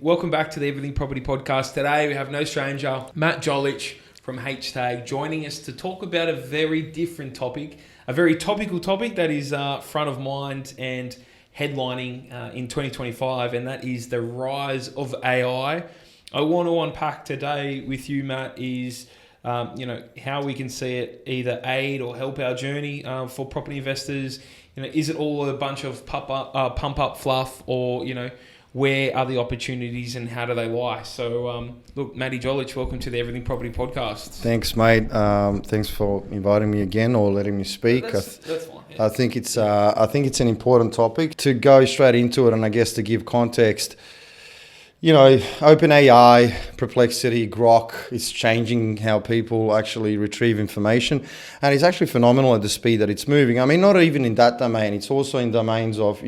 Welcome back to the Everything Property Podcast. Today we have no stranger, Mat Djolic from HtAG, joining us to talk about a very different topic, a very topical topic that is front of mind and headlining in 2025, and that is the rise of AI. I want to unpack today with you, Matt, is how we can see it either aid or help our journey for property investors. Is it all a bunch of pump up fluff, or where are the opportunities and how do they lie? So, look, Matty Djolic, welcome to the Everything Property Podcast. Thanks, mate. Thanks for inviting me again or letting me speak. That's fine. Yeah. I think it's an important topic to go straight into it, and I guess to give context. OpenAI, Perplexity, Grok is changing how people actually retrieve information. And it's actually phenomenal at the speed that it's moving. I mean, not even in that domain. It's also in domains of,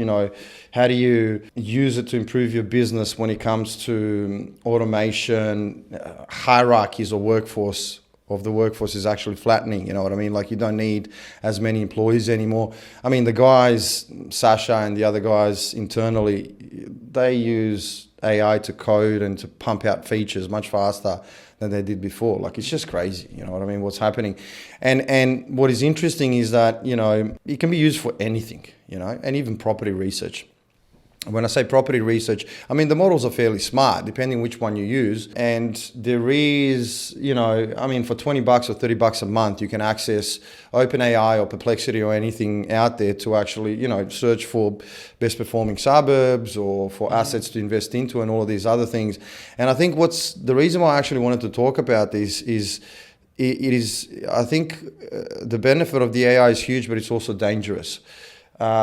how do you use it to improve your business when it comes to automation, hierarchies of the workforce is actually flattening, you know what I mean? Like, you don't need as many employees anymore. I mean, the guys, Sasha and the other guys internally, they use AI to code and to pump out features much faster than they did before. Like, it's just crazy, you know what I mean, what's happening. And what is interesting is that, it can be used for anything, and even property research. When I say property research, I mean, the models are fairly smart, depending which one you use. And there is, for $20 or $30 a month, you can access OpenAI or Perplexity or anything out there to actually, search for best performing suburbs or for assets to invest into and all of these other things. And I think the reason why I actually wanted to talk about this is, I think the benefit of the AI is huge, but it's also dangerous.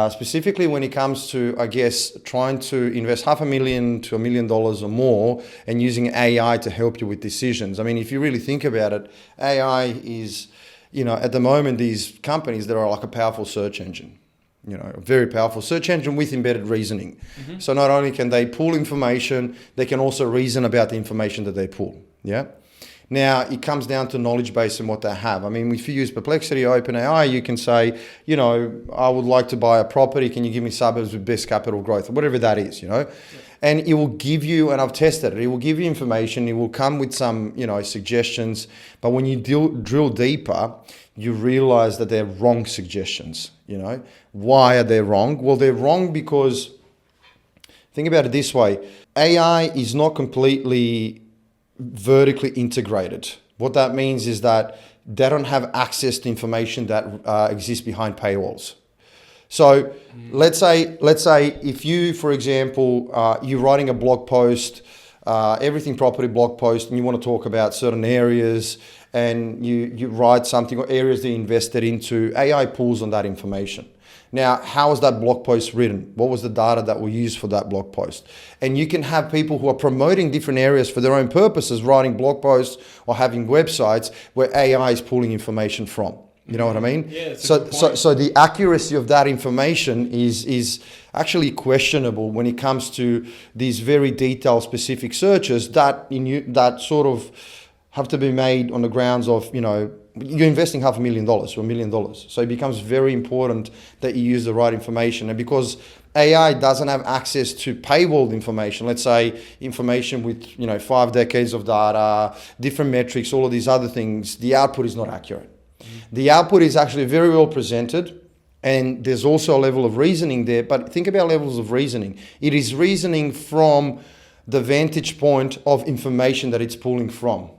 Specifically when it comes to, I guess, trying to invest $500,000 to $1 million or more and using AI to help you with decisions. I mean, if you really think about it, AI is, at the moment, these companies that are like a powerful search engine, a very powerful search engine with embedded reasoning. Mm-hmm. So not only can they pull information, they can also reason about the information that they pull. Yeah. Now, it comes down to knowledge base and what they have. I mean, if you use Perplexity or OpenAI, you can say, I would like to buy a property. Can you give me suburbs with best capital growth, or whatever that is, Yeah. And it will give you, and I've tested it, it will give you information. It will come with some, suggestions. But when you drill deeper, you realize that they're wrong suggestions, Why are they wrong? Well, they're wrong because, think about it this way. AI is not completely vertically integrated. What that means is that they don't have access to information that exists behind paywalls. So let's say if you, for example, you're writing a blog post, everything property blog post, and you want to talk about certain areas, and you write something or areas that you invested into, AI pulls on that information. Now, how was that blog post written? What was the data that we used for that blog post? And you can have people who are promoting different areas for their own purposes, writing blog posts or having websites where AI is pulling information from. You know what I mean? Yeah, so the accuracy of that information is actually questionable when it comes to these very detailed, specific searches that sort of have to be made on the grounds of, you're investing $500,000 or $1 million. So it becomes very important that you use the right information. And because AI doesn't have access to paywalled information, let's say information with, 5 decades of data, different metrics, all of these other things, the output is not accurate. Mm-hmm. The output is actually very well presented, and there's also a level of reasoning there. But think about levels of reasoning. It is reasoning from the vantage point of information that it's pulling from.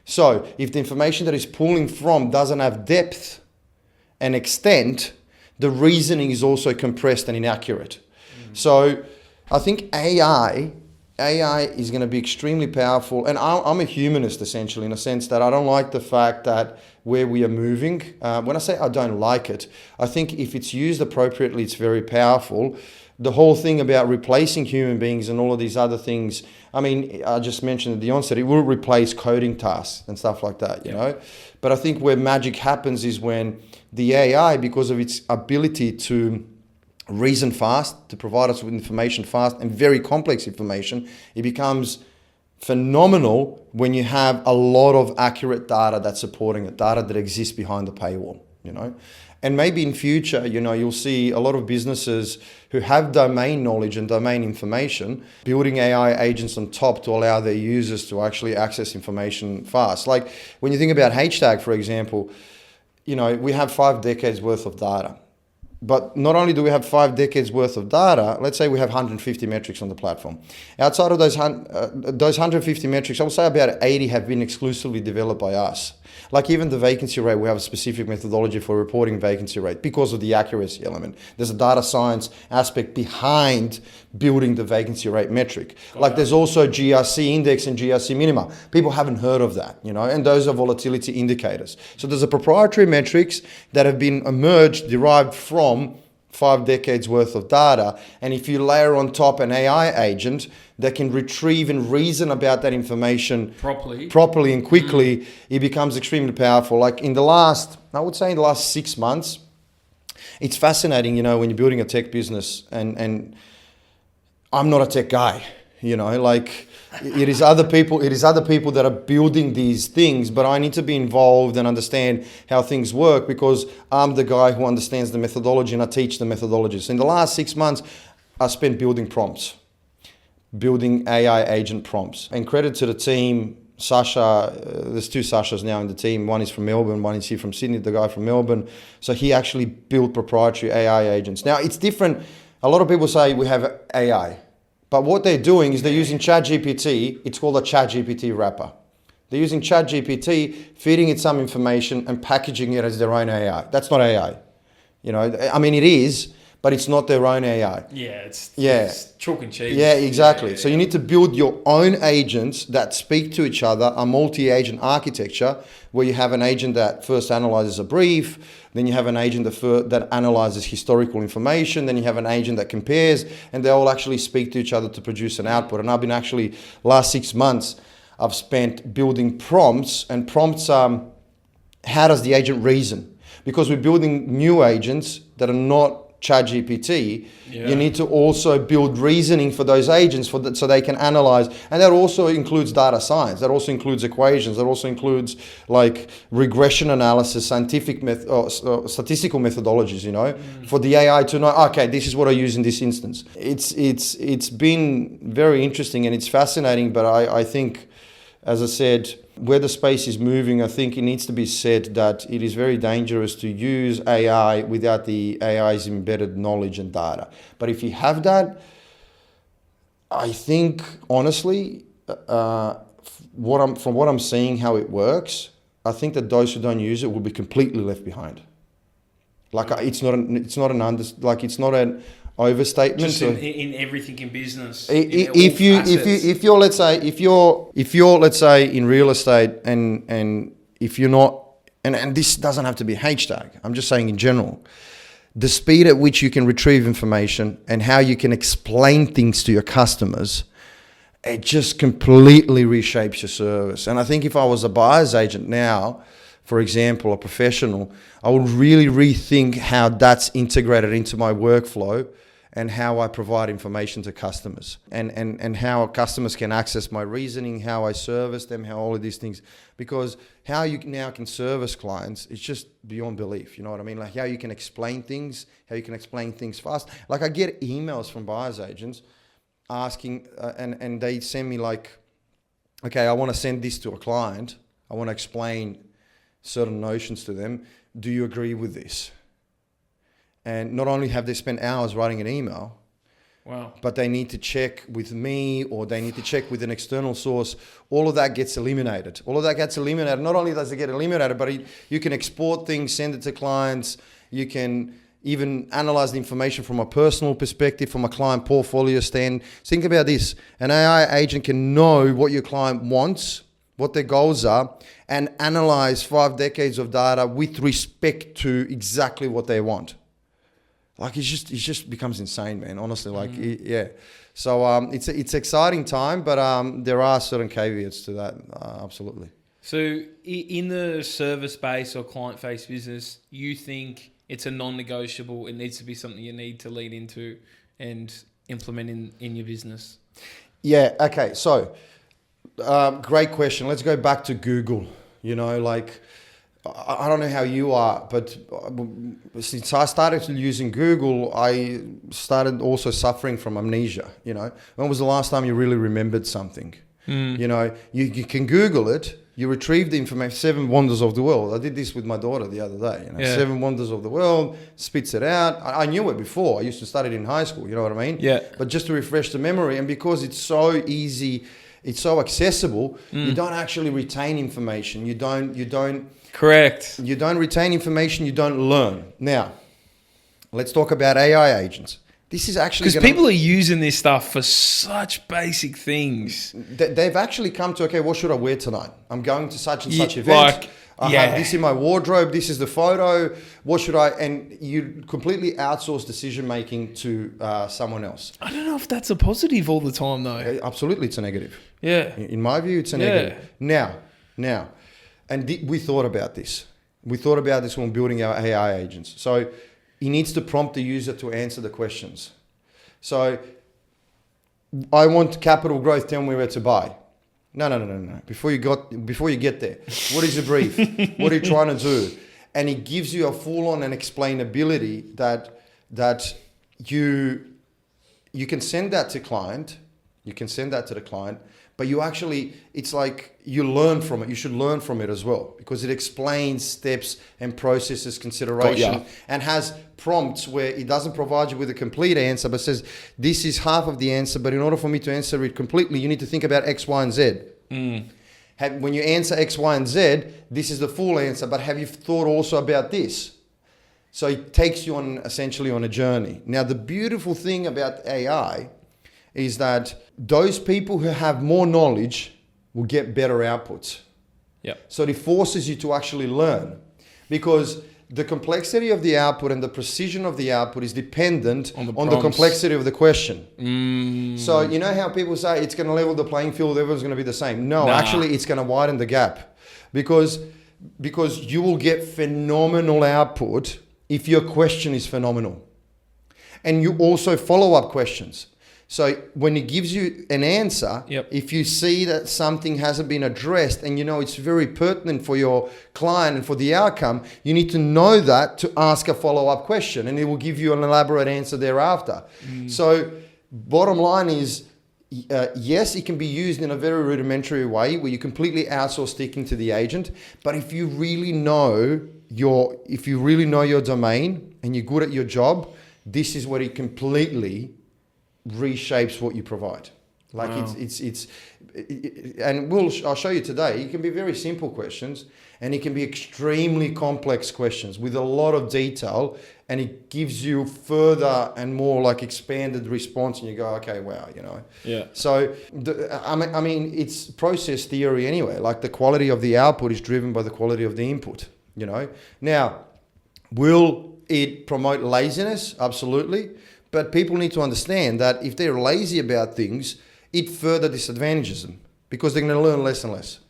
So if the information that it's pulling from doesn't have depth and extent, the reasoning is also compressed and inaccurate. Mm. So I think AI is going to be extremely powerful. And I'm a humanist, essentially, in a sense that I don't like the fact that where we are moving, when I say I don't like it, I think if it's used appropriately, it's very powerful. The whole thing about replacing human beings and all of these other things, I mean, I just mentioned at the onset, it will replace coding tasks and stuff like that, you know. But I think where magic happens is when the AI, because of its ability to reason fast, to provide us with information fast and very complex information, it becomes phenomenal when you have a lot of accurate data that's supporting it, data that exists behind the paywall, And maybe in future, you'll see a lot of businesses who have domain knowledge and domain information building AI agents on top to allow their users to actually access information fast. Like when you think about HtAG, for example, we have 5 decades worth of data. But not only do we have 5 decades worth of data, let's say we have 150 metrics on the platform. Outside of those 150 metrics, I would say about 80 have been exclusively developed by us. Like even the vacancy rate, we have a specific methodology for reporting vacancy rate because of the accuracy element. There's a data science aspect behind building the vacancy rate metric. Like there's also GRC index and GRC minima. People haven't heard of that, and those are volatility indicators. So there's a proprietary metrics that have been derived from 5 decades worth of data. And if you layer on top an AI agent that can retrieve and reason about that information properly and quickly, it becomes extremely powerful. Like in the last 6 months, it's fascinating, when you're building a tech business, and I'm not a tech guy, like it is other people that are building these things, but I need to be involved and understand how things work because I'm the guy who understands the methodology and I teach the methodologies. In the last 6 months, I spent building prompts, building AI agent prompts. And credit to the team, Sasha, there's 2 Sashas now in the team. One is from Melbourne, one is here from Sydney, the guy from Melbourne. So he actually built proprietary AI agents. Now it's different. A lot of people say we have AI. But what they're doing is they're using ChatGPT. It's called a ChatGPT wrapper. They're using ChatGPT, feeding it some information and packaging it as their own AI. That's not AI. It is, but it's not their own AI. It's chalk and cheese. Yeah, exactly. So you need to build your own agents that speak to each other, a multi-agent architecture where you have an agent that first analyzes a brief, then you have an agent that analyzes historical information, then you have an agent that compares, and they all actually speak to each other to produce an output. And I've been last 6 months, I've spent building prompts, and prompts how does the agent reason? Because we're building new agents that are not ChatGPT, you need to also build reasoning for those agents so they can analyze. And that also includes data science. That also includes equations. That also includes like regression analysis, statistical methodologies, for the AI to know, okay, this is what I use in this instance. It's been very interesting and it's fascinating, but I think, as I said, where the space is moving, I think it needs to be said that it is very dangerous to use AI without the AI's embedded knowledge and data. But if you have that, I think, honestly, from what I'm seeing how it works, I think that those who don't use it will be completely left behind. Like it's not an overstatement. Just in everything in business. If you're let's say in real estate and if you're not, and this doesn't have to be HtAG, I'm just saying in general, the speed at which you can retrieve information and how you can explain things to your customers, it just completely reshapes your service. And I think if I was a buyer's agent now, for example, a professional, I would really rethink how that's integrated into my workflow and how I provide information to customers and how customers can access my reasoning, how I service them, how all of these things. Because how you now can service clients is just beyond belief, you know what I mean? Like how you can explain things, fast. Like I get emails from buyer's agents asking, and they send me like, okay, I want to send this to a client. I want to explain certain notions to them. Do you agree with this? And not only have they spent hours writing an email, but they need to check with me or they need to check with an external source. All of that gets eliminated. Not only does it get eliminated, but you can export things, send it to clients. You can even analyze the information from a personal perspective, from a client portfolio stand. Think about this. An AI agent can know what your client wants, what their goals are, and analyze 5 decades of data with respect to exactly what they want. Like it just becomes insane, man. Honestly, yeah. So it's exciting time, but there are certain caveats to that. Absolutely. So in the service-based or client-based business, you think it's a non-negotiable? It needs to be something you need to lead into and implement in your business. Yeah. Okay. So great question. Let's go back to Google. I don't know how you are, but since I started using Google, I started also suffering from amnesia. You know, when was the last time you really remembered something? You know, you can Google it. You retrieve the information, 7 wonders of the world. I did this with my daughter the other day. You know, 7 wonders of the world, spits it out. I knew it before. I used to study it in high school. You know what I mean? Yeah. But just to refresh the memory, and because it's so easy, it's so accessible, you don't actually retain information. You don't. Correct. You don't retain information. You don't learn. Now, let's talk about AI agents. This is actually because people are using this stuff for such basic things. They've actually come to, okay, what should I wear tonight? I'm going to such and such event. I have this in my wardrobe. This is the photo. What should I? And you completely outsource decision making to someone else. I don't know if that's a positive all the time, though. Absolutely, it's a negative. Yeah. In my view, it's a negative. Now, and we thought about this. We thought about this when building our AI agents. So he needs to prompt the user to answer the questions. So I want capital growth, tell me where to buy. No. Before you get there, what is the brief? What are you trying to do? And it gives you a full-on and explainability that you can send that to client. You can send that to the client, but you actually, it's like you learn from it. You should learn from it as well because it explains steps and processes, consideration, and has prompts where it doesn't provide you with a complete answer, but says, this is half of the answer, but in order for me to answer it completely, you need to think about X, Y, and Z. When you answer X, Y, and Z, this is the full answer, but have you thought also about this? So it takes you on essentially on a journey. Now, the beautiful thing about AI is that those people who have more knowledge will get better outputs. So it forces you to actually learn because the complexity of the output and the precision of the output is dependent on the complexity of the question. So you know how people say it's going to level the playing field, everyone's going to be the same. No, actually it's going to widen the gap because you will get phenomenal output if your question is phenomenal. And you also follow up questions. So when it gives you an answer, if you see that something hasn't been addressed and you know it's very pertinent for your client and for the outcome, you need to know that to ask a follow-up question and it will give you an elaborate answer thereafter. So bottom line is, yes, it can be used in a very rudimentary way where you completely outsource sticking to the agent. But if you really know your domain and you're good at your job, this is what it completely reshapes what you provide. Like I'll show you today. It can be very simple questions and it can be extremely complex questions with a lot of detail, and it gives you further and more like expanded response, and you go, okay, wow, you know. So I mean, it's process theory anyway. Like the quality of the output is driven by the quality of the input. You know. Now, will it promote laziness? Absolutely. But people need to understand that if they're lazy about things, it further disadvantages them because they're going to learn less and less.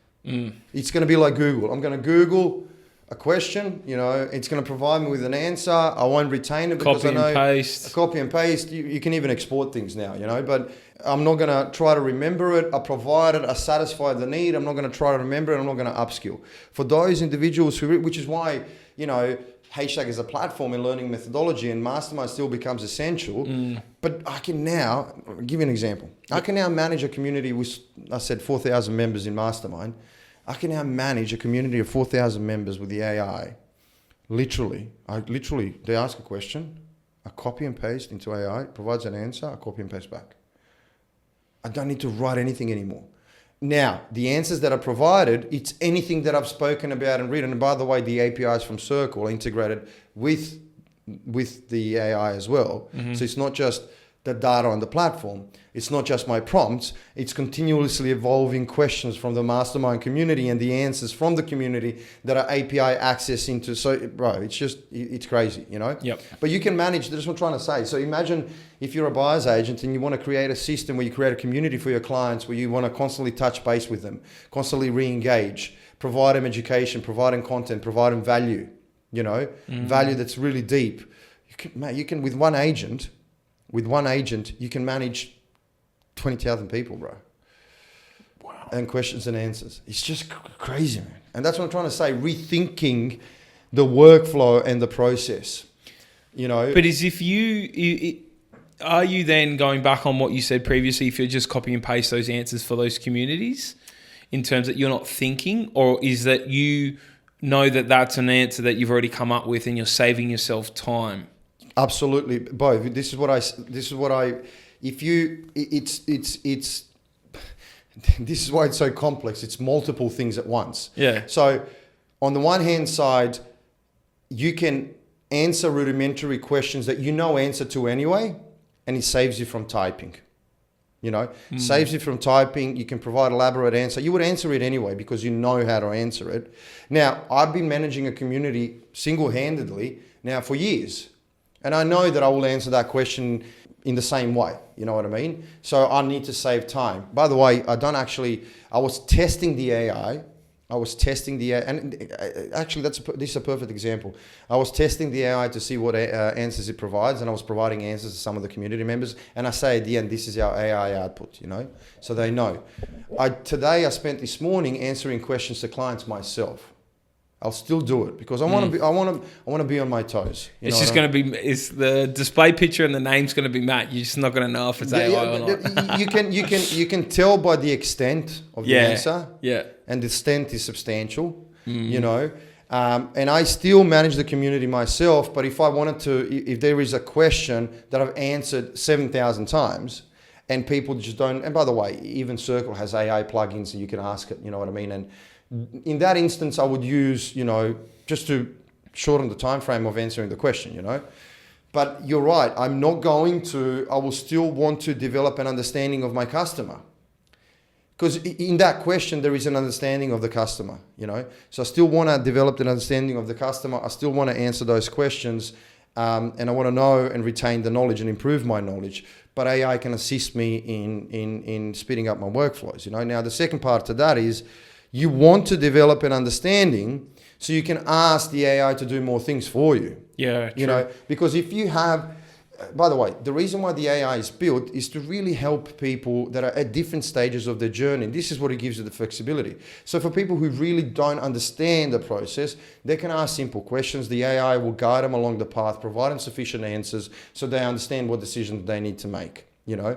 It's going to be like Google. I'm going to Google a question, you know, it's going to provide me with an answer. I won't retain it because I know copy and paste. You can even export things now, you know, but I'm not going to try to remember it. I provide it. I satisfy the need. I'm not going to try to remember it. I'm not going to upskill. For those individuals which is why, you know, HtAG is a platform in learning methodology and mastermind still becomes essential. But I can now, I'll give you an example. I can now manage a community with, I said 4,000 members in mastermind. I can now manage a community of 4,000 members with the AI. Literally, they ask a question, I copy and paste into AI, it provides an answer, I copy and paste back. I don't need to write anything anymore. Now, the answers that are provided, it's anything that I've spoken about and written. And by the way, the APIs from Circle are integrated with the AI as well. So it's not just the data on the platform. It's not just my prompts. It's continuously evolving questions from the mastermind community and the answers from the community that are API access into. So, bro, it's crazy, you know? But you can manage, that's what I'm trying to say. So imagine if you're a buyer's agent and you want to create a system where you create a community for your clients, where you want to constantly touch base with them, constantly re-engage, provide them education, provide them content, provide them value, you know, value that's really deep. You can with one agent, you can manage 20,000 people, bro. Wow. And questions and answers. It's just crazy, man. And that's what I'm trying to say, rethinking the workflow and the process, you know. But as if are you then going back on what you said previously, if you're just copy and paste those answers for those communities in terms that you're not thinking, or is that you know that that's an answer that you've already come up with and you're saving yourself time? Absolutely, both. This is what I, if you, it's, this is why it's so complex. It's multiple things at once. Yeah. So on the one hand side, you can answer rudimentary questions that you know answer to anyway, and it saves you from typing. You know, saves you from typing. You can provide elaborate answer. You would answer it anyway because you know how to answer it. Now, I've been managing a community single-handedly now for years. And I know that I will answer that question in the same way. You know what I mean? So I need to save time. By the way, I was testing the AI. And actually this is a perfect example. I was testing the AI to see what answers it provides, and I was providing answers to some of the community members. And I say at the end, this is our AI output, you know, so they know. Today I spent this morning answering questions to clients myself. I'll still do it because I want to be on my toes. It's just going to be, it's the display picture and the name's going to be Matt. You're just not going to know if it's AI or not. You can tell by the extent of the answer. Yeah. And the extent is substantial, you know. And I still manage the community myself, but if I wanted to, if there is a question that I've answered 7,000 times and people just don't, and by the way, even Circle has AI plugins and you can ask it, you know what I mean? And in that instance, I would use, you know, just to shorten the time frame of answering the question, you know. But you're right, I will still want to develop an understanding of my customer. Because in that question, there is an understanding of the customer, you know. So I still want to develop an understanding of the customer. I still want to answer those questions, and I want to know and retain the knowledge and improve my knowledge. But AI can assist me in speeding up my workflows, you know. Now, the second part to that is you want to develop an understanding so you can ask the AI to do more things for you. Yeah, true. You know, because if you have... By the way, the reason why the AI is built is to really help people that are at different stages of their journey. This is what it gives you the flexibility. So for people who really don't understand the process, they can ask simple questions. The AI will guide them along the path, provide them sufficient answers so they understand what decisions they need to make. You know,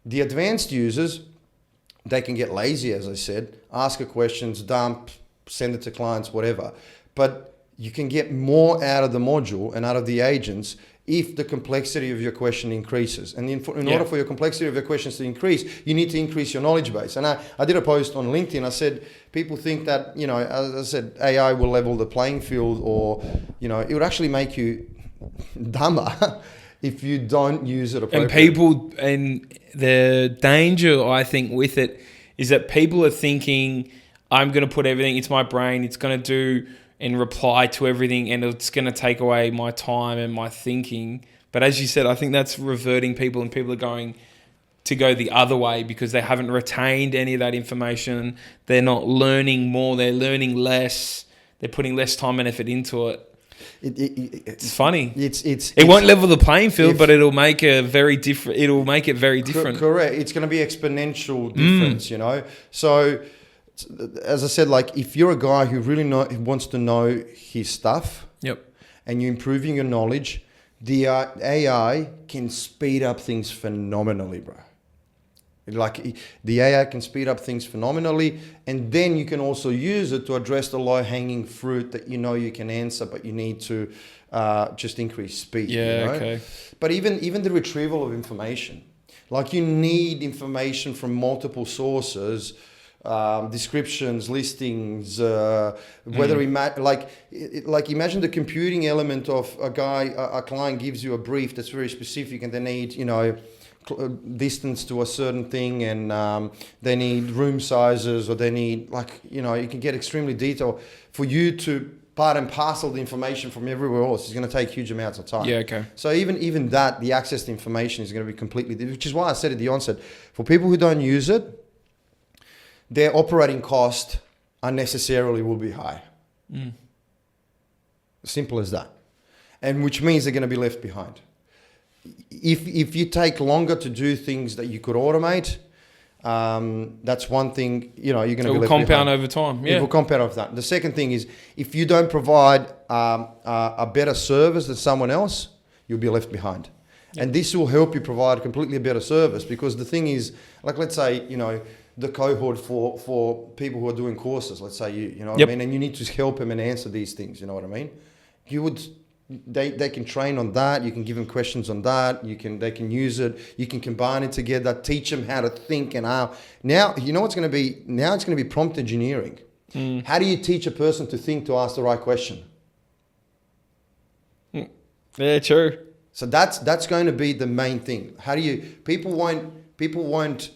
the advanced users, they can get lazy, as I said, ask a questions, dump, send it to clients, whatever. But you can get more out of the module and out of the agents if the complexity of your question increases. And in order for your complexity of your questions to increase, you need to increase your knowledge base. And I did a post on LinkedIn. I said, people think that, you know, as I said, AI will level the playing field, or, you know, it would actually make you dumber if you don't use it appropriately. And the danger, I think, with it is that people are thinking, I'm going to put everything, it's my brain, it's going to do and reply to everything, and it's going to take away my time and my thinking. But as you said, I think that's reverting people, and people are going to go the other way because they haven't retained any of that information. They're not learning more. They're learning less. They're putting less time and effort into it. It's funny. It won't level the playing field, but it'll make it very different. It'll make it very different. Correct. It's going to be exponential difference, you know. So, as I said, like if you're a guy who really wants to know his stuff, and you're improving your knowledge, the AI can speed up things phenomenally, bro. Like the AI can speed up things phenomenally, and then you can also use it to address the low-hanging fruit that you know you can answer, but you need to just increase speed. Yeah, you know? okay. But even the retrieval of information, like you need information from multiple sources. Descriptions, listings, whether imagine the computing element of a client gives you a brief that's very specific, and they need, you know, distance to a certain thing, and they need room sizes, or they need, like, you know, you can get extremely detailed. For you to part and parcel the information from everywhere else is going to take huge amounts of time. Yeah, okay. So even that, the access to information is going to be completely, which is why I said at the onset, for people who don't use it, their operating cost unnecessarily will be high. Simple as that. And which means they're going to be left behind. If you take longer to do things that you could automate, That's one thing, you're going to be It will left compound behind. over time. Yeah. It will compound over that. The second thing is, if you don't provide a better service than someone else, you'll be left behind. Yep. And this will help you provide completely a better service, because the thing is, like, let's say, the cohort for people who are doing courses, let's say, you know what I mean? And you need to help them and answer these things, you know what I mean? They can train on that. You can give them questions on that. They can use it. You can combine it together. Teach them how to think and how. Now you know what's going to be. Now it's going to be prompt engineering. How do you teach a person to think, to ask the right question? Yeah, true. So that's going to be the main thing. How do you? People won't.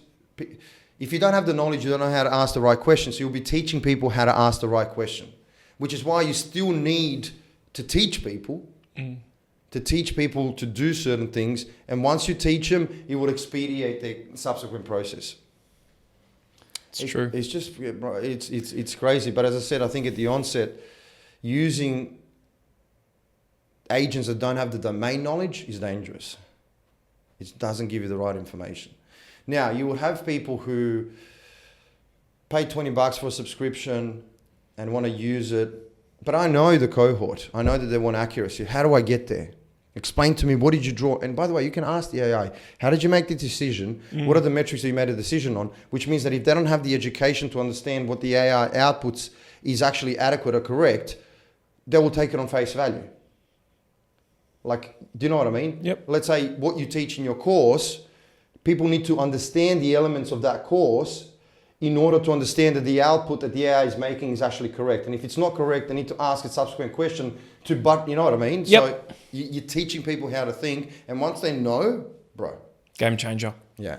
If you don't have the knowledge, you don't know how to ask the right question. So you'll be teaching people how to ask the right question, which is why you still need to teach people, to do certain things. And once you teach them, it will expedite their subsequent process. It's true. It's just, it's crazy. But as I said, I think at the onset, using agents that don't have the domain knowledge is dangerous. It doesn't give you the right information. Now, you will have people who pay $20 for a subscription and want to use it. But I know the cohort. I know that they want accuracy. How do I get there? Explain to me, what did you draw? And by the way, you can ask the AI, how did you make the decision? What are the metrics that you made a decision on? Which means that if they don't have the education to understand what the AI outputs is actually adequate or correct, they will take it on face value. Like, do you know what I mean? Yep. Let's say what you teach in your course, people need to understand the elements of that course in order to understand that the output that the AI is making is actually correct. And if it's not correct, they need to ask a subsequent question but you know what I mean? Yep. So you're teaching people how to think. And once they know, bro. Game changer. Yeah,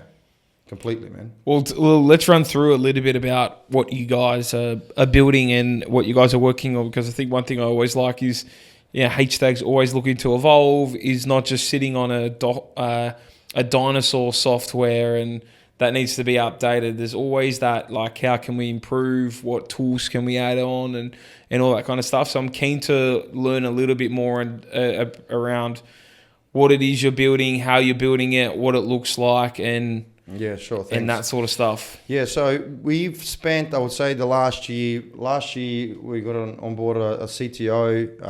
completely, man. Well, let's run through a little bit about what you guys are building and what you guys are working on, because I think one thing I always like is, HtAG's always looking to evolve, is not just sitting on a dinosaur software and that needs to be updated. There's always that, like, how can we improve? What tools can we add on and all that kind of stuff. So I'm keen to learn a little bit more around what it is you're building, how you're building it, what it looks like, and yeah, sure, thanks. And that sort of stuff. Yeah, so we've spent, I would say, the last year we got on board a CTO,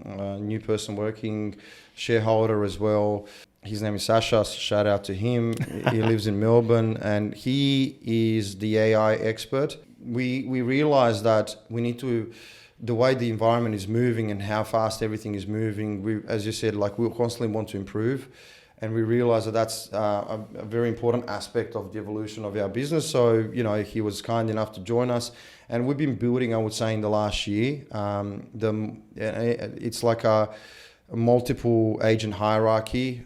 a new person working, shareholder as well. His name is Sasha. Shout out to him. He lives in Melbourne, and he is the AI expert. We realized that we need to, the way the environment is moving and how fast everything is moving, we, as you said, like, we constantly want to improve. And we realized that that's a very important aspect of the evolution of our business. So, he was kind enough to join us. And we've been building, I would say, in the last year. It's like a multiple agent hierarchy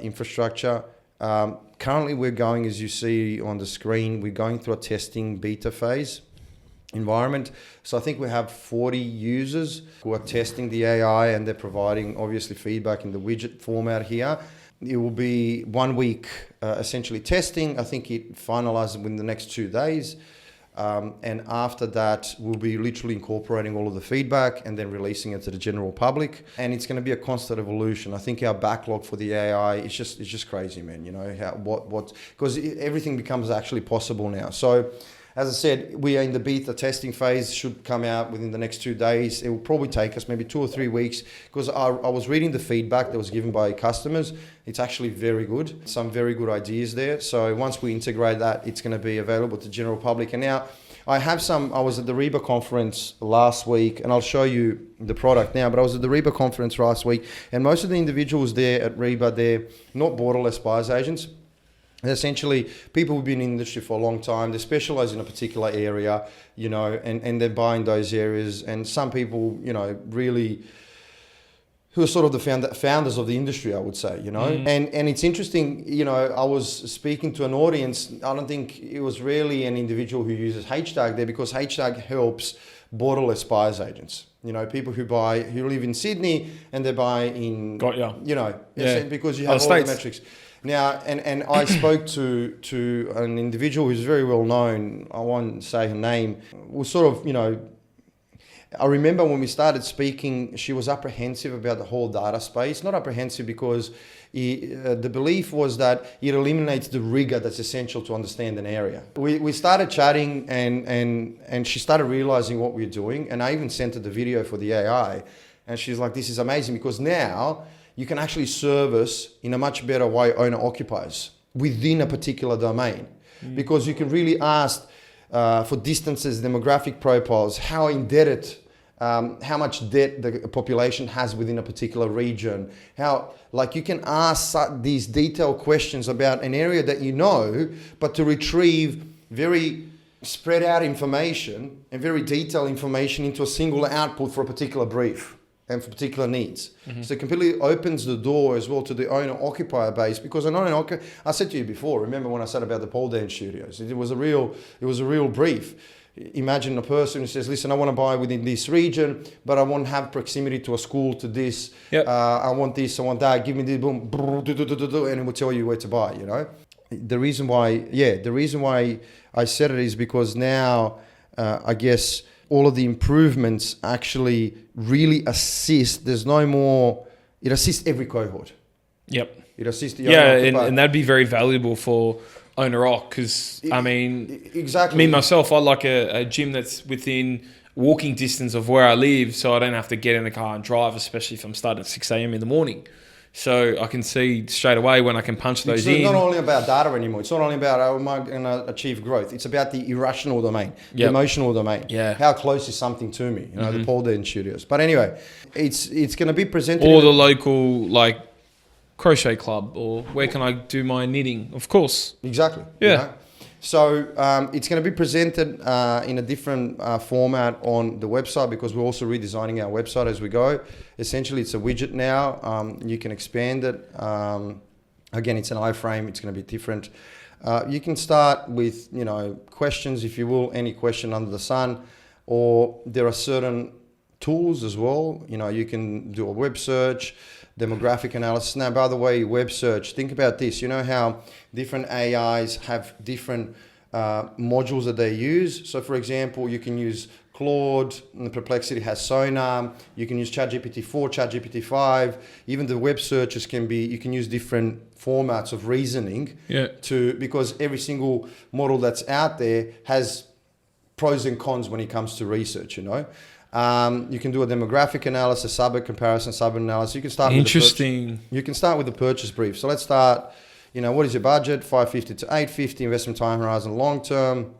infrastructure. Currently, we're going, as you see on the screen, we're going through a testing beta phase environment. So I think we have 40 users who are testing the AI, and they're providing, obviously, feedback in the widget format here. It will be 1 week essentially testing. I think it finalizes within the next 2 days. And after that, we'll be literally incorporating all of the feedback and then releasing it to the general public. And it's going to be a constant evolution. I think our backlog for the AI is just crazy, man. Because everything becomes actually possible now. So, as I said, we are in the beta testing phase, should come out within the next 2 days. It will probably take us maybe 2 or 3 weeks, because I was reading the feedback that was given by customers. It's actually very good. Some very good ideas there. So once we integrate that, it's going to be available to general public. And now I was at the REBA conference last week, and I'll show you the product now, but I was at the REBA conference last week, and most of the individuals there at REBA, they're not borderless buyers agents. Essentially, people who've been in the industry for a long time, they specialize in a particular area, and they're buying those areas. And some people, really, who are sort of the founders of the industry, I would say, And it's interesting, I was speaking to an audience. I don't think it was really an individual who uses HtAG there, because HtAG helps borderless buyers agents. People who live in Sydney and they buy in, because you have all the metrics. Now, and I spoke to an individual who's very well known. I won't say her name. Was sort of, I remember when we started speaking, she was apprehensive about the whole data space. Not apprehensive because the belief was that it eliminates the rigor that's essential to understand an area. We started chatting and she started realizing what we were doing. And I even sent her the video for the AI. And she's like, this is amazing because now you can actually service in a much better way owner-occupiers within a particular domain. Because you can really ask for distances, demographic profiles, how indebted, how much debt the population has within a particular region. You can ask these detailed questions about an area that you know, but to retrieve very spread out information and very detailed information into a single output for a particular brief and for particular needs. So it completely opens the door as well to the owner-occupier base, because I said to you before, remember when I said about the pole dance studios, it was a real brief. Imagine a person who says, listen, I want to buy within this region, but I want to have proximity to a school, to this, I want this, I want that, give me this, boom, and it will tell you where to buy, you know. The reason why I said it is because now, I guess, all of the improvements actually really assist. There's no more, it assists every cohort. Yep. It assists the and that'd be very valuable for owner-occ because, exactly. Me, myself, I like a gym that's within walking distance of where I live so I don't have to get in the car and drive, especially if I'm starting at 6 a.m. in the morning. So I can see straight away when I can punch those in. It's not only about data anymore. It's not only about how am I going to achieve growth. It's about the irrational domain, the emotional domain. Yeah. How close is something to me? You know, the pole dance studios. But anyway, it's going to be presented. Or the local crochet club, or where can I do my knitting? Of course. Exactly. Yeah. You know? So it's going to be presented in a different format on the website because we're also redesigning our website as we go. Essentially, it's a widget now. You can expand it. Again, it's an iframe. It's going to be different. You can start with, questions, if you will, any question under the sun, or there are certain tools as well. You can do a web search, demographic analysis. Now, by the way, web search, think about this. You know how different AIs have different modules that they use. So, for example, you can use Claude, and Perplexity has Sonar. You can use ChatGPT 4, ChatGPT 5. Even the web searches you can use different formats of reasoning because every single model that's out there has pros and cons when it comes to research, You can do a demographic analysis, suburb comparison, suburb analysis. You can start you can start with the purchase brief. So let's start, what is your budget? 550 to 850, investment time horizon long term,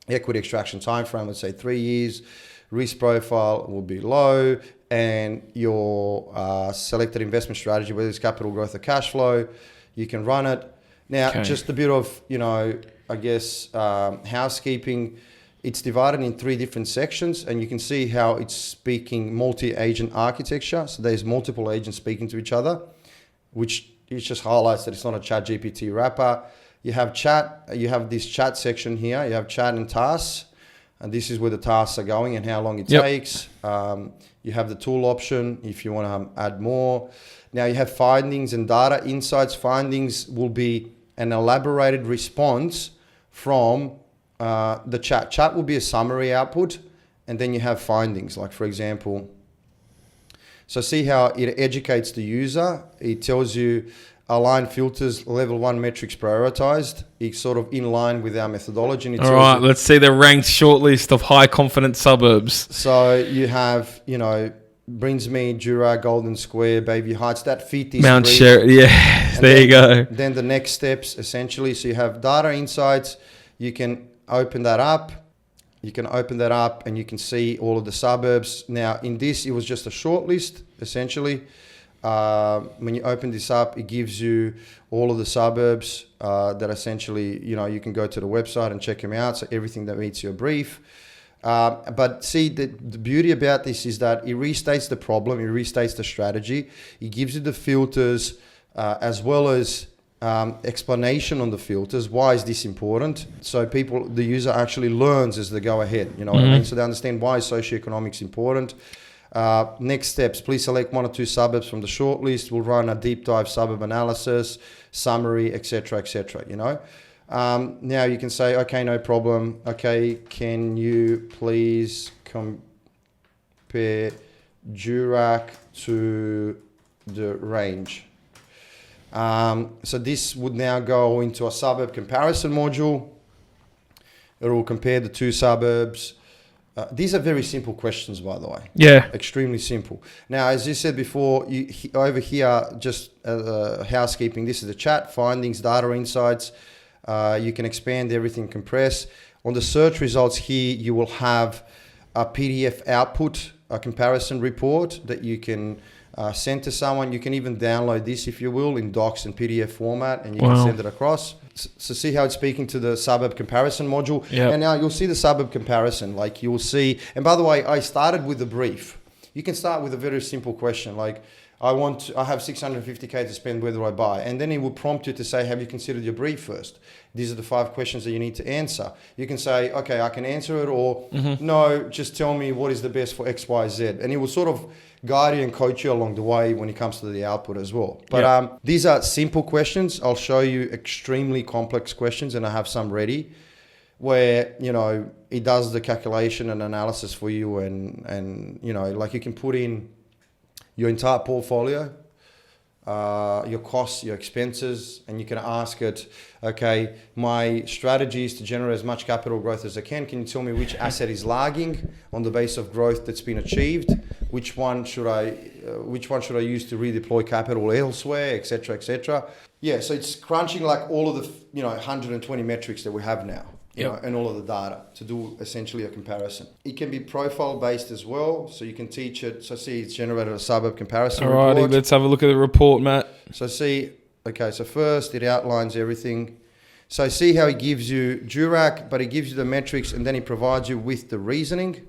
equity extraction time frame, let's say 3 years, risk profile will be low, and your selected investment strategy, whether it's capital growth or cash flow, you can run it. Now, just a bit of, housekeeping. It's divided in 3 different sections, and you can see how it's speaking multi-agent architecture. So there's multiple agents speaking to each other, which it just highlights that it's not a ChatGPT wrapper. You have chat. You have this chat section here. You have chat and tasks, and this is where the tasks are going and how long it takes. You have the tool option if you want to add more. Now you have findings and data insights. Findings will be an elaborated response from the chat. Chat will be a summary output, and then you have findings. Like, for example, so see how it educates the user. It tells you align filters, level 1 metrics prioritized. It's sort of in line with our methodology. And all right, let's see the ranked shortlist of high confidence suburbs. So you have, Brinsmead, Jura, Golden Square, Bayview Heights, that fit this Mount brief. Sheridan, you go. Then the next steps, essentially, so you have data insights. You can open that up. And you can see all of the suburbs. Now, in this, it was just a short list, essentially. When you open this up, it gives you all of the suburbs that essentially, you can go to the website and check them out. So everything that meets your brief. But see, the beauty about this is that it restates the problem. It restates the strategy. It gives you the filters as well as explanation on the filters. Why is this important? So the user actually learns as they go ahead. You know what I mean? So they understand why socioeconomics important. Next steps, please select 1 or 2 suburbs from the shortlist. We'll run a deep dive suburb analysis, summary, etc., etc. Now you can say, okay, no problem. Okay, can you please compare Djolic to the range. So this would now go into a suburb comparison module. It will compare the two suburbs. These are very simple questions, by the way. Yeah. Extremely simple. Now, as you said before, over here, just housekeeping, this is the chat, findings, data insights. You can expand everything, compress. On the search results here, you will have a PDF output, a comparison report that you can send to someone. You can even download this, if you will, in docs and PDF format, and you can send it across. So see how it's speaking to the suburb comparison module. Yep. And now you'll see the suburb comparison. Like you'll see, and by the way, I started with a brief. You can start with a very simple question like, I have 650K to spend, where do I buy? And then it will prompt you to say, have you considered your brief first? These are the 5 questions that you need to answer. You can say, okay, I can answer it, or no, just tell me what is the best for X, Y, Z. And it will sort of guide you and coach you along the way when it comes to the output as well. But these are simple questions. I'll show you extremely complex questions, and I have some ready where, you know, it does the calculation and analysis for you, and you know, like you can put in your entire portfolio, your costs, your expenses, and you can ask it, okay, my strategy is to generate as much capital growth as I can. Can you tell me which asset is lagging on the base of growth that's been achieved? Which one should I use to redeploy capital elsewhere, et cetera, et cetera. Yeah, so it's crunching like all of the 120 metrics that we have now. You know, and all of the data to do essentially a comparison. It can be profile based as well, so you can teach it. So see, it's generated a suburb comparison report. Alrighty, let's have a look at the report, Matt. So see, okay, so first it outlines everything. So see how it gives you Djolic, but it gives you the metrics, and then it provides you with the reasoning.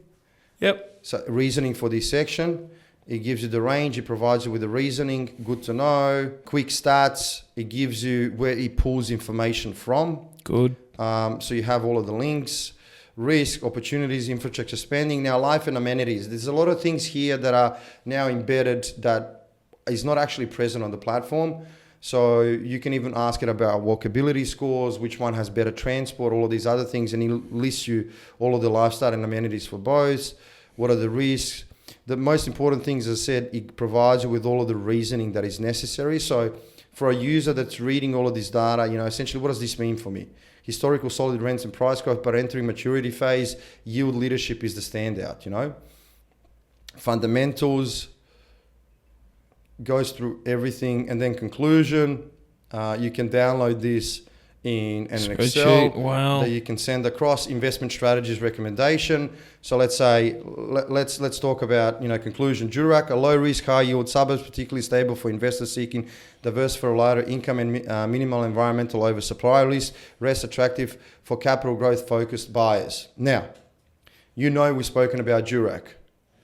Yep. So reasoning for this section. It gives you the range, it provides you with the reasoning, good to know. Quick stats, it gives you where it pulls information from. Good. So you have all of the links, risk, opportunities, infrastructure spending. Now, life and amenities. There's a lot of things here that are now embedded that is not actually present on the platform. So you can even ask it about walkability scores, which one has better transport, all of these other things, and it lists you all of the lifestyle and amenities for both. What are the risks? The most important thing, as I said, it provides you with all of the reasoning that is necessary. So for a user that's reading all of this data, essentially, what does this mean for me? Historical solid rents and price growth, but entering maturity phase, yield leadership is the standout, Fundamentals goes through everything, and then conclusion. You can download this in an Excel that you can send across. Investment strategies recommendation. So let's say let's talk about conclusion. Djolic, a low risk, high yield suburbs, particularly stable for investors seeking diverse for a lighter income and minimal environmental oversupply risk. Rest attractive for capital growth focused buyers. Now, we've spoken about Djolic.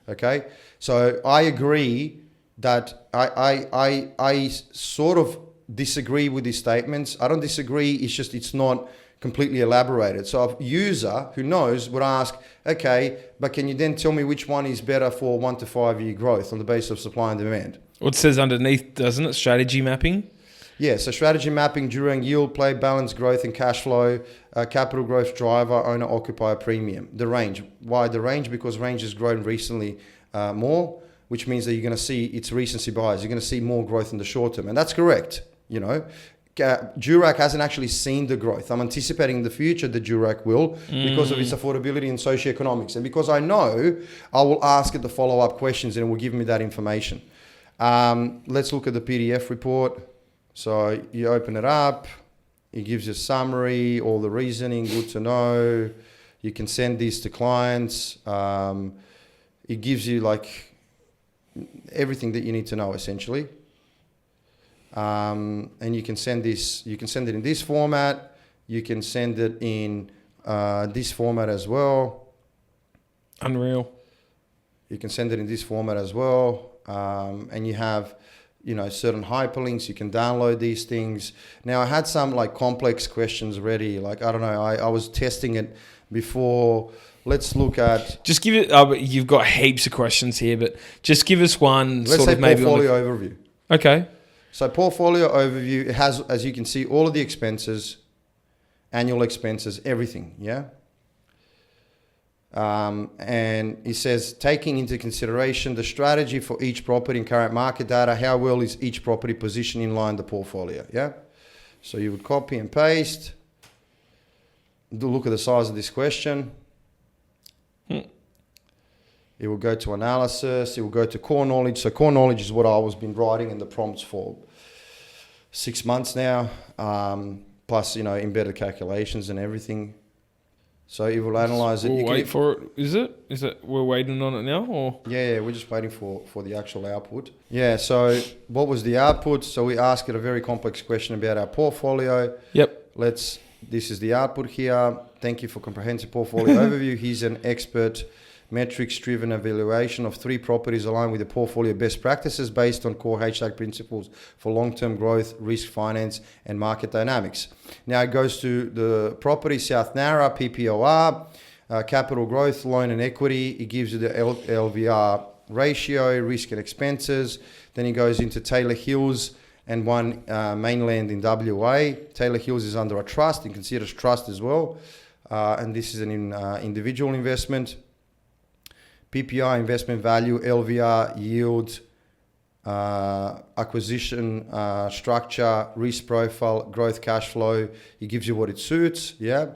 Okay, so I agree that I sort of disagree with these statements. I don't disagree, it's not completely elaborated. So a user who knows would ask, okay, but can you then tell me which one is better for 1 to 5 year growth on the basis of supply and demand? What it says underneath, doesn't it? Strategy mapping? Yeah, so strategy mapping during yield play, balance growth and cash flow, capital growth driver, owner occupier premium. The range. Why the range? Because range has grown recently more, which means that you're going to see its recency bias. You're going to see more growth in the short term. And that's correct. Djolic hasn't actually seen the growth. I'm anticipating in the future that Djolic will because of its affordability and socioeconomics. And because I know, I will ask it the follow-up questions and it will give me that information. Let's look at the PDF report. So you open it up. It gives you a summary, all the reasoning, good to know. You can send these to clients. It gives you like everything that you need to know essentially. And you can send this. You can send it in this format. You can send it in this format as well. Unreal. You can send it in this format as well. And you have, certain hyperlinks. You can download these things. Now I had some like complex questions ready. Like I don't know. I was testing it before. Let's look at. Just give it. You've got heaps of questions here, but just give us one. Let's say portfolio overview. Okay. So portfolio overview, it has, as you can see, all of the expenses, annual expenses, everything, yeah? And he says, taking into consideration the strategy for each property and current market data, how well is each property positioned in line with the portfolio? Yeah. So you would copy and paste. Do look at the size of this question. It will go to analysis. It will go to core knowledge. So core knowledge is what I was been writing in the prompts for 6 months now. Plus, embedded calculations and everything. So it will analyze it. We'll wait for it. Is it? We're waiting on it now, or? Yeah, we're just waiting for the actual output. Yeah, so what was the output? So we asked it a very complex question about our portfolio. Yep. This is the output here. Thank you for comprehensive portfolio overview. Here's an expert metrics-driven evaluation of 3 properties aligned with the portfolio best practices based on core HtAG principles for long-term growth, risk finance, and market dynamics. Now it goes to the property South Narra, PPOR, capital growth, loan and equity. It gives you the LVR ratio, risk and expenses. Then it goes into Taylor Hills and one mainland in WA. Taylor Hills is under a trust. It considers trust as well. And this is an individual investment. PPI, investment value, LVR, yield, acquisition structure, risk profile, growth cash flow. It gives you what it suits. Yeah.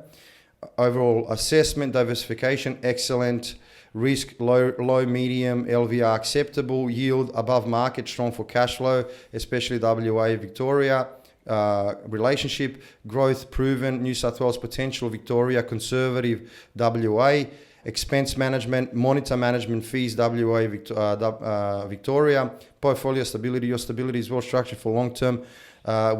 Overall assessment, diversification, excellent. Risk, low, medium, LVR acceptable. Yield, above market, strong for cash flow, especially WA, Victoria. Relationship, growth, proven. New South Wales, potential, Victoria, conservative, WA. Expense management, monitor management fees, WA, Victoria. Portfolio stability. Your stability is well structured for long term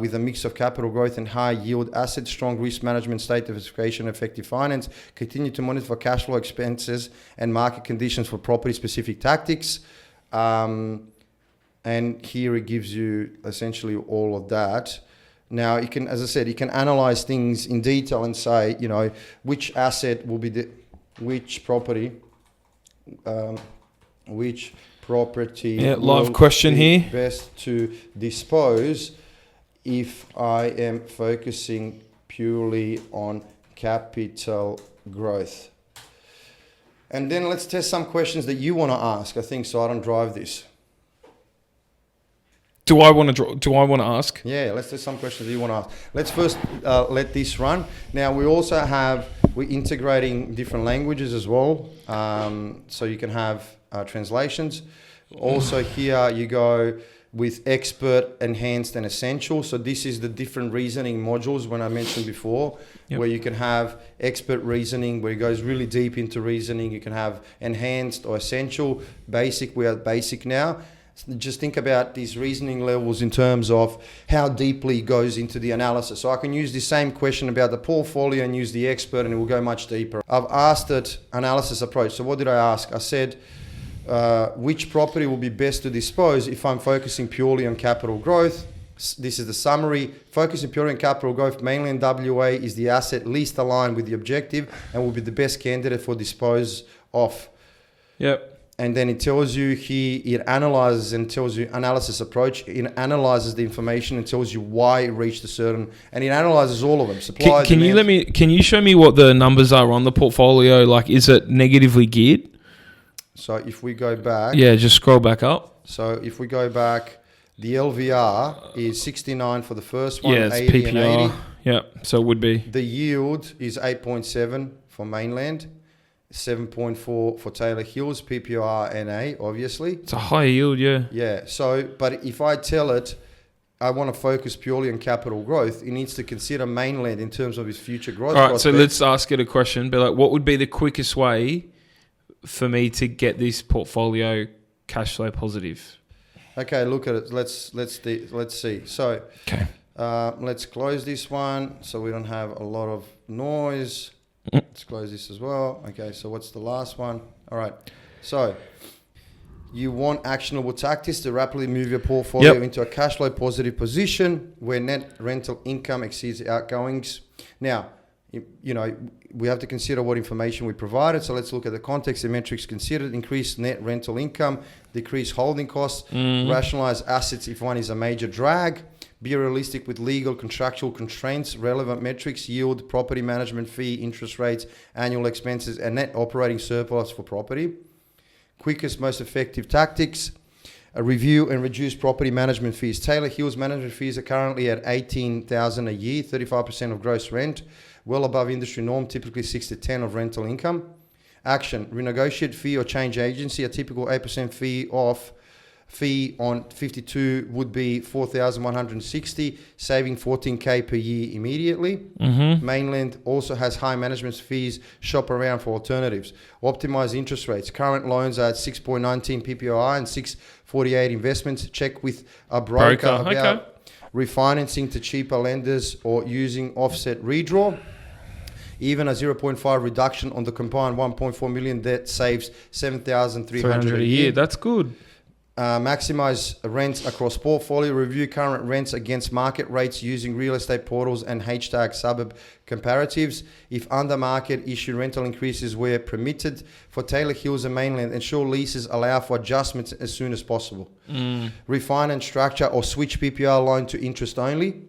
with a mix of capital growth and high yield assets, strong risk management, state diversification, effective finance. Continue to monitor for cash flow, expenses, and market conditions for property specific tactics. And here it gives you essentially all of that. Now, you can, as I said, you can analyze things in detail and say, which asset will be which property live question here, best to dispose if I am focusing purely on capital growth. And then let's test some questions that you want to ask, I think, so I don't drive this. Do I want to ask? Yeah, let's test some questions that you want to ask. Let's first let this run. Now, we're integrating different languages as well, so you can have translations. Also here you go with expert, enhanced, and essential. So this is the different reasoning modules when I mentioned before, where you can have expert reasoning, where it goes really deep into reasoning. You can have enhanced or essential, basic. We're at basic now. Just think about these reasoning levels in terms of how deeply it goes into the analysis. So I can use the same question about the portfolio and use the expert, and it will go much deeper. I've asked it analysis approach. So what did I ask? I said, which property will be best to dispose if I'm focusing purely on capital growth? This is the summary. Focusing purely on capital growth, mainly in WA, is the asset least aligned with the objective and will be the best candidate for dispose of. Yep. And then it tells you here, it analyzes and tells you analysis approach. It analyzes the information and tells you why it reached a certain, and it analyzes all of them. Supply, can you show me what the numbers are on the portfolio? Like, is it negatively geared? So if we go back. Yeah, just scroll back up. So if we go back, the LVR is 69 for the first one, yeah, it's 80 PPR. and 80. Yeah, so it would be. The yield is 8.7 for mainland. 7.4 for Taylor Hills, PPR NA, obviously. It's a high yield, yeah. Yeah. So, but if I tell it, I want to focus purely on capital growth, it needs to consider mainland in terms of its future growth. All right, so let's ask it a question. But like, what would be the quickest way for me to get this portfolio cash flow positive? Okay, look at it. Let's see. So, okay. Let's close this one so we don't have a lot of noise. Let's close this as well. Okay, so what's the last one? All right. So you want actionable tactics to rapidly move your portfolio into a cash flow positive position where net rental income exceeds outgoings. Now, we have to consider what information we provided. So let's look at the context and metrics considered. Increase net rental income, decrease holding costs, rationalize assets if one is a major drag, Be realistic with legal, contractual constraints, relevant metrics, yield, property management fee, interest rates, annual expenses, and net operating surplus for property. Quickest, most effective tactics. Review and reduce property management fees. Taylor Hills management fees are currently at $18,000 a year, 35% of gross rent, well above industry norm, typically 6 to 10 of rental income. Action: renegotiate fee or change agency. A typical 8% fee on 52 would be $4,160, saving $14K per year immediately. Mainland also has high management fees. Shop around for alternatives. Optimize interest rates. Current loans are at 6.19 PPI and 6.48 investments. Check with a broker about refinancing to cheaper lenders or using offset redraw. Even a 0.5 reduction on the combined 1.4 million debt saves $7,300 a year. That's good. Maximize rents across portfolio. Review current rents against market rates using real estate portals and HtAG suburb comparatives. If under market, issue rental increases where permitted. For Taylor Hills and Mainland, ensure leases allow for adjustments as soon as possible. Refinance structure or switch PPR loan to interest only.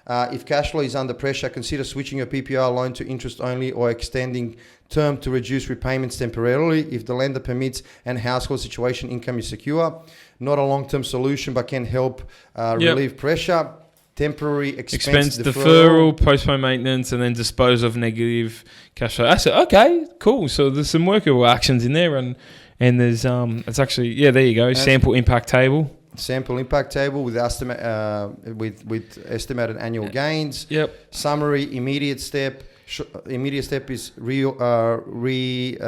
If cash flow is under pressure, consider switching your PPR loan to interest only or extending term to reduce repayments temporarily if the lender permits and household situation income is secure. Not a long-term solution, but can help relieve pressure. Temporary expense deferral, postpone maintenance, and then dispose of negative cash flow. Okay, cool. So there's some workable actions in there, and there's it's actually there you go. Sample impact table. Sample impact table with with estimated annual gains. Summary: immediate step is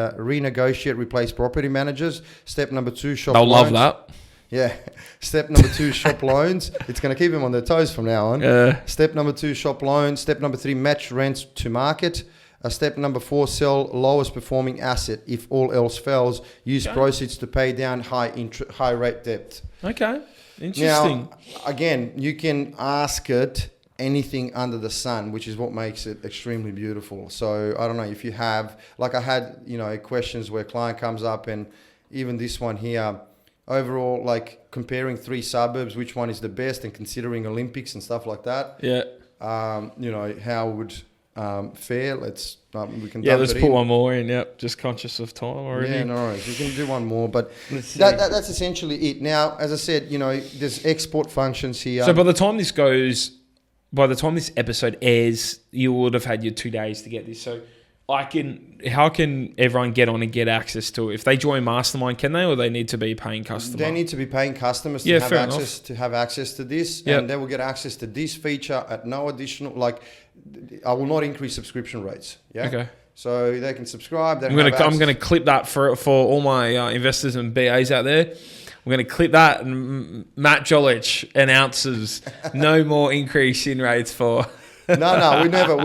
renegotiate, replace property managers. Step number 2, shop loans. They'll love that. Yeah. Step number 2, shop loans. It's going to keep them on their toes from now on. Step number 2, shop loans. Step number 3, match rents to market. Step number 4, sell lowest performing asset. If all else fails, use proceeds to pay down high rate debt. Okay, interesting. Now, again, you can ask it anything under the sun, which is what makes it extremely beautiful. So I don't know if you have, like I had, questions where client comes up, and even this one here, overall, like comparing 3 suburbs, which one is the best, and considering Olympics and stuff like that. How would fare? Let's put one more in. Just conscious of time already. Yeah, no worries. We can do one more, but that's essentially it. Now, as I said, there's export functions here. So by the time this episode airs, you would have had your 2 days to get this. So how can everyone get on and get access to it? If they join Mastermind, can they, or they need to be paying customers? They need to be paying customers to have access to this, and they will get access to this feature at no additional, I will not increase subscription rates. Yeah. Okay. So they can subscribe. I'm going to clip that for all my investors and BAs out there. I'm going to clip that, and Mat Djolic announces no more increase in rates for. No, we never.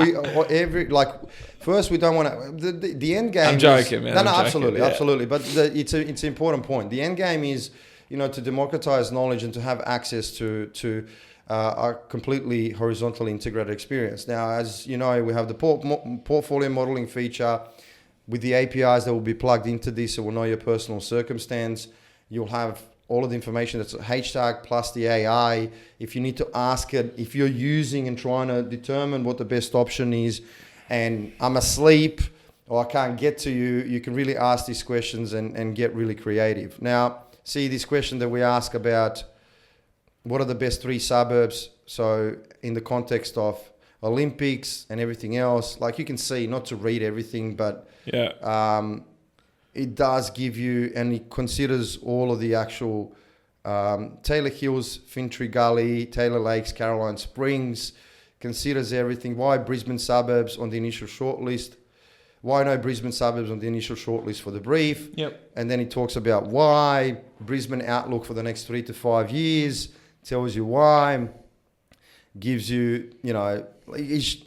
First, we don't want to. The end game. I'm joking, man. No, absolutely. But it's an important point. The end game is, to democratize knowledge and to have access to a completely horizontally integrated experience. Now, as you know, we have the portfolio modeling feature with the APIs that will be plugged into this. So we'll know your personal circumstance. You'll have all of the information that's HtAG plus the AI. If you need to ask it, if you're using and trying to determine what the best option is, and I'm asleep or I can't get to you, you can really ask these questions and get really creative. Now, see this question that we ask about what are the best 3 suburbs? So in the context of Olympics and everything else, you can see, not to read everything, but it does give you, and it considers all of the actual Taylor Hills, Fintry Gully, Taylor Lakes, Caroline Springs, considers everything. Why Brisbane suburbs on the initial shortlist? Why no Brisbane suburbs on the initial shortlist for the brief? And then it talks about why, Brisbane outlook for the next 3 to 5 years, tells you why, gives you, as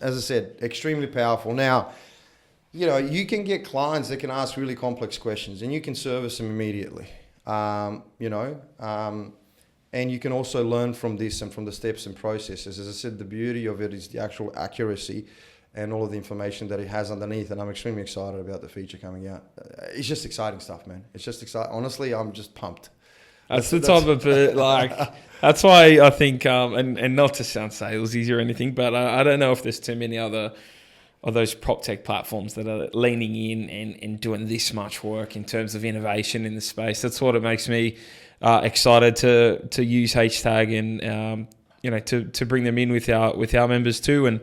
I said, extremely powerful. Now, you can get clients that can ask really complex questions, and you can service them immediately, and you can also learn from this and from the steps and processes. As I said, the beauty of it is the actual accuracy and all of the information that it has underneath, and I'm extremely excited about the feature coming out. It's just exciting stuff, man. It's just exciting. Honestly, I'm just pumped. That's the type of like. That's why I think, and not to sound salesy or anything, but I don't know if there's too many other of those prop tech platforms that are leaning in and doing this much work in terms of innovation in the space. That's what it makes me excited to use HtAG and to bring them in with our members too, and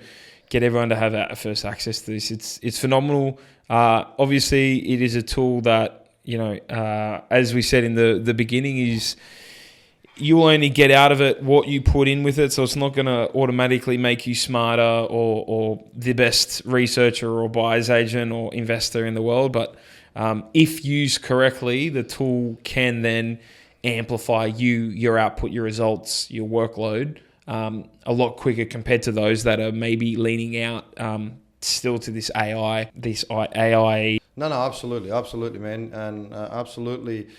get everyone to have first access to this. It's phenomenal. Obviously, it is a tool that as we said in the beginning, is you only get out of it what you put in with it, so it's not going to automatically make you smarter or the best researcher or buyer's agent or investor in the world. But if used correctly, the tool can then amplify your output, your results, your workload a lot quicker compared to those that are maybe leaning out still to this AI. No, absolutely, man, and absolutely,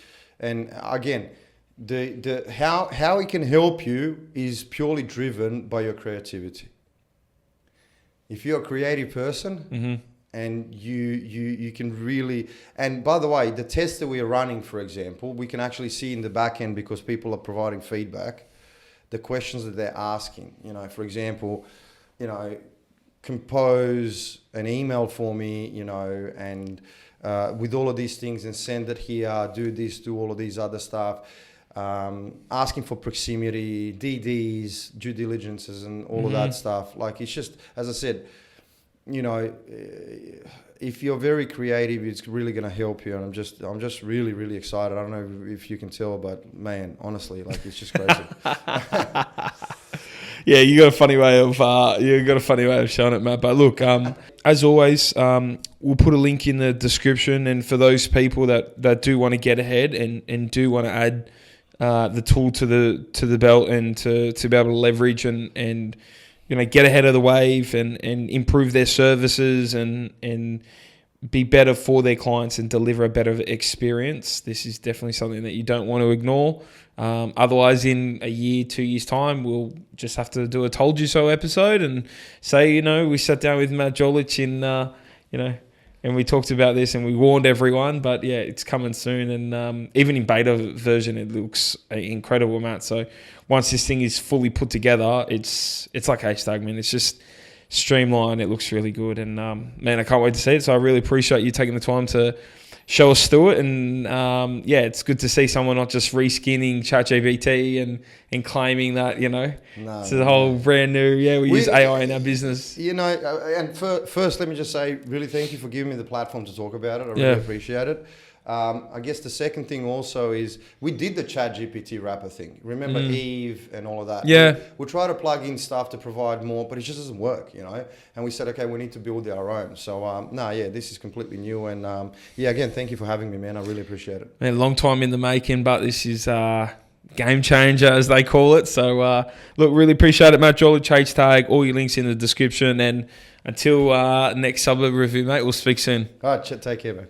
and again. How it can help you is purely driven by your creativity. If you're a creative person and you can really, and by the way, the tests that we are running, for example, we can actually see in the back end, because people are providing feedback, the questions that they're asking. For example, compose an email for me, and with all of these things, and send it here, do this, do all of these other stuff. Asking for proximity, DDs, due diligences, and all of that stuff. Like, it's just, as I said, if you're very creative, it's really going to help you. And I'm just really, really excited. I don't know if you can tell, but man, honestly, like, it's just crazy. Yeah, you got a funny way of showing it, Matt. But look, as always, we'll put a link in the description, and for those people that do want to get ahead and do want to add the tool to the belt, and to be able to leverage and get ahead of the wave and improve their services and be better for their clients and deliver a better experience, this is definitely something that you don't want to ignore. Otherwise, in a year, 2 years' time, we'll just have to do a "Told You So" episode and say, we sat down with Mat Djolic and we talked about this and we warned everyone. But yeah, it's coming soon, and even in beta version, it looks incredible, Matt. So once this thing is fully put together, it's like HtAG, man. It's just streamlined. It looks really good, and man, I can't wait to see it. So I really appreciate you taking the time to show us through it, and it's good to see someone not just reskinning ChatGPT and claiming that it's a whole brand new. We use AI in our business. And first, let me just say, really thank you for giving me the platform to talk about it. I really appreciate it. I guess the second thing also is we did the ChatGPT wrapper thing. Remember Eve and all of that? Yeah. We'll try to plug in stuff to provide more, but it just doesn't work, And we said, okay, we need to build our own. So, this is completely new. And again, thank you for having me, man. I really appreciate it. Man, long time in the making, but this is game changer, as they call it. So, look, really appreciate it, Mat Djolic, HtAG, all your links in the description. And until next suburb review, mate, we'll speak soon. All right, take care, mate.